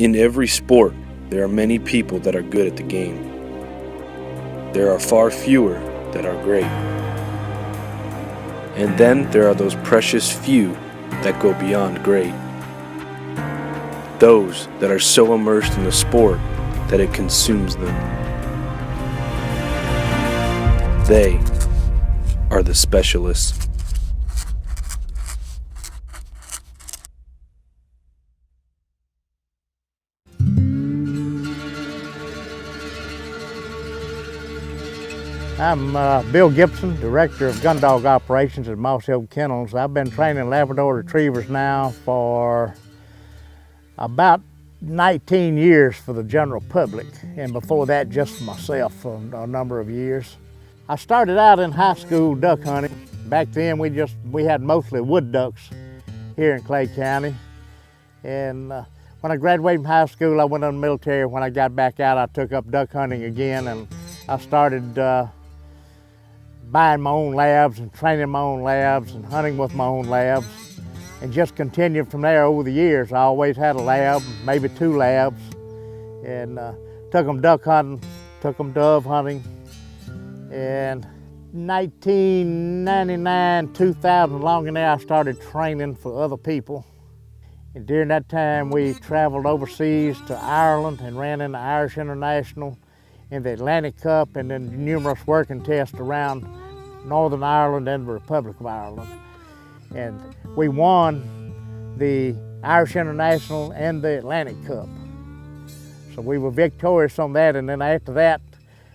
In every sport, there are many people that are good at the game. There are far fewer that are great. And then there are those precious few that go beyond great. Those that are so immersed in the sport that it consumes them. They are the specialists. I'm Bill Gibson, Director of Gun Dog Operations at Mossy Oak Kennels. I've been training Labrador Retrievers now for about 19 years for the general public, and before that just myself for a number of years. I started out in high school duck hunting. Back then we had mostly wood ducks here in Clay County. And when I graduated from high school, I went in the military. When I got back out, I took up duck hunting again, and I started buying my own labs and training my own labs and hunting with my own labs, and just continued from there over the years. I always had a lab, maybe 2 labs, and took them duck hunting, took them dove hunting. And 1999, 2000, along in there, I started training for other people. And during that time, we traveled overseas to Ireland and ran in the Irish International, in the Atlantic Cup, and then numerous working tests around Northern Ireland and the Republic of Ireland. And we won the Irish International and the Atlantic Cup. So we were victorious on that, and then after that,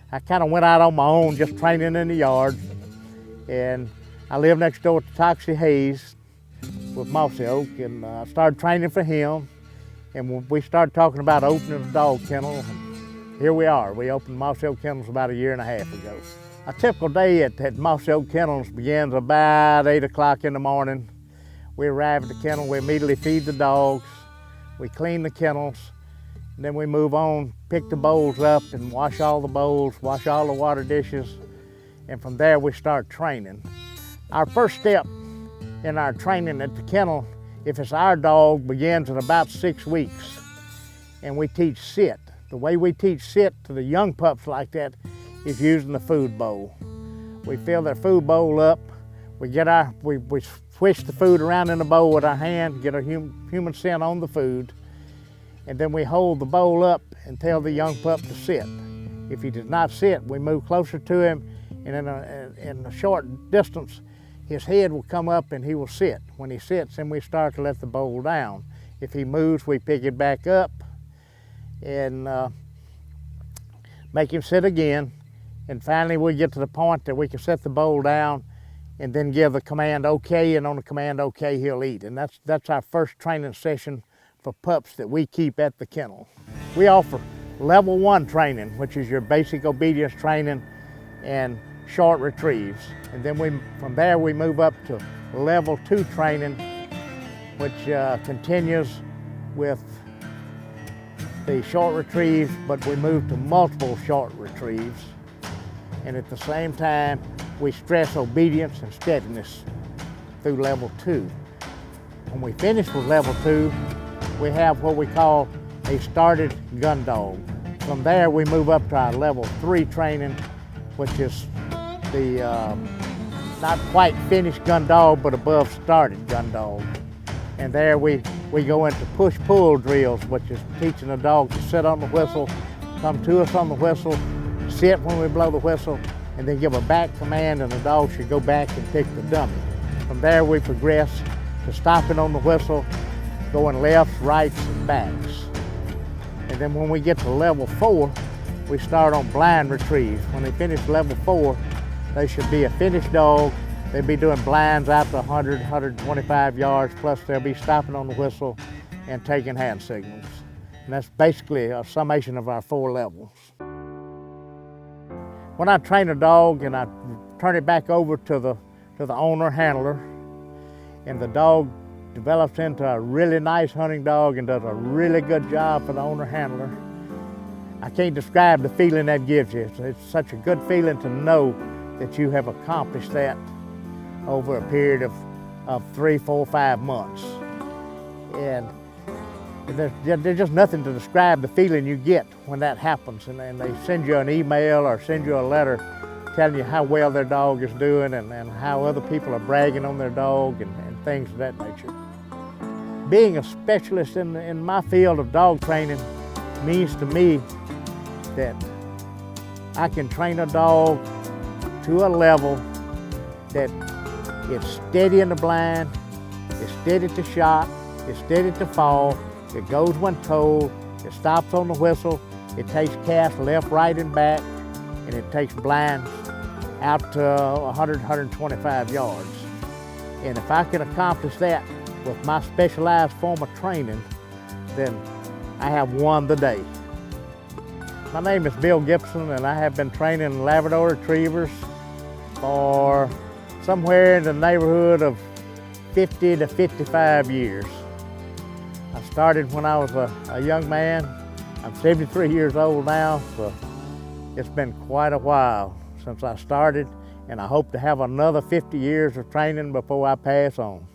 I kind of went out on my own, just training in the yard. And I live next door to Toxie Hayes with Mossy Oak, and I started training for him. And we started talking about opening a dog kennel. Here we are. We opened Mossy Oak Kennels about 1.5 years ago. A typical day at Mossy Oak Kennels begins about 8 o'clock in the morning. We arrive at the kennel, we immediately feed the dogs, we clean the kennels, and then we move on, pick the bowls up and wash all the bowls, wash all the water dishes, and from there we start training. Our first step in our training at the kennel, if it's our dog, begins in about 6 weeks, and we teach sit. The way we teach sit to the young pups like that is using the food bowl. We fill their food bowl up, we swish the food around in the bowl with our hand, get a human scent on the food, and then we hold the bowl up and tell the young pup to sit. If he does not sit, we move closer to him, and in a short distance, his head will come up and he will sit. When he sits, then we start to let the bowl down. If he moves, we pick it back up and make him sit again. And finally we get to the point that we can set the bowl down and then give the command okay, and on the command okay, he'll eat. And that's our first training session for pups that we keep at the kennel. We offer level 1 training, which is your basic obedience training and short retrieves. And then from there we move up to level 2 training, which continues with the short retrieves, but we move to multiple short retrieves. And at the same time, we stress obedience and steadiness through level 2. When we finish with level 2, we have what we call a started gun dog. From there, we move up to our level 3 training, which is the not quite finished gun dog, but above started gun dog. And there we go into push-pull drills, which is teaching the dog to sit on the whistle, come to us on the whistle, sit when we blow the whistle, and then give a back command, and the dog should go back and pick the dummy. From there we progress to stopping on the whistle, going lefts, rights, and backs. And then when we get to level 4, we start on blind retrieves. When they finish level 4, they should be a finished dog. They'll be doing blinds out to 100, 125 yards, plus they'll be stopping on the whistle and taking hand signals. And that's basically a summation of our 4 levels. When I train a dog and I turn it back over to the owner handler, and the dog develops into a really nice hunting dog and does a really good job for the owner handler, I can't describe the feeling that gives you. It's such a good feeling to know that you have accomplished that over a period of 3, 4, 5 months. And There's just nothing to describe the feeling you get when that happens, and they send you an email or send you a letter telling you how well their dog is doing and how other people are bragging on their dog and things of that nature. Being a specialist in my field of dog training means to me that I can train a dog to a level that it's steady in the blind, it's steady to shot, it's steady to fall, it goes when told, it stops on the whistle, it takes casts left, right, and back, and it takes blinds out to 100, 125 yards. And if I can accomplish that with my specialized form of training, then I have won the day. My name is Bill Gibson, and I have been training Labrador Retrievers for somewhere in the neighborhood of 50 to 55 years. I started when I was a young man. I'm 73 years old now, so it's been quite a while since I started, and I hope to have another 50 years of training before I pass on.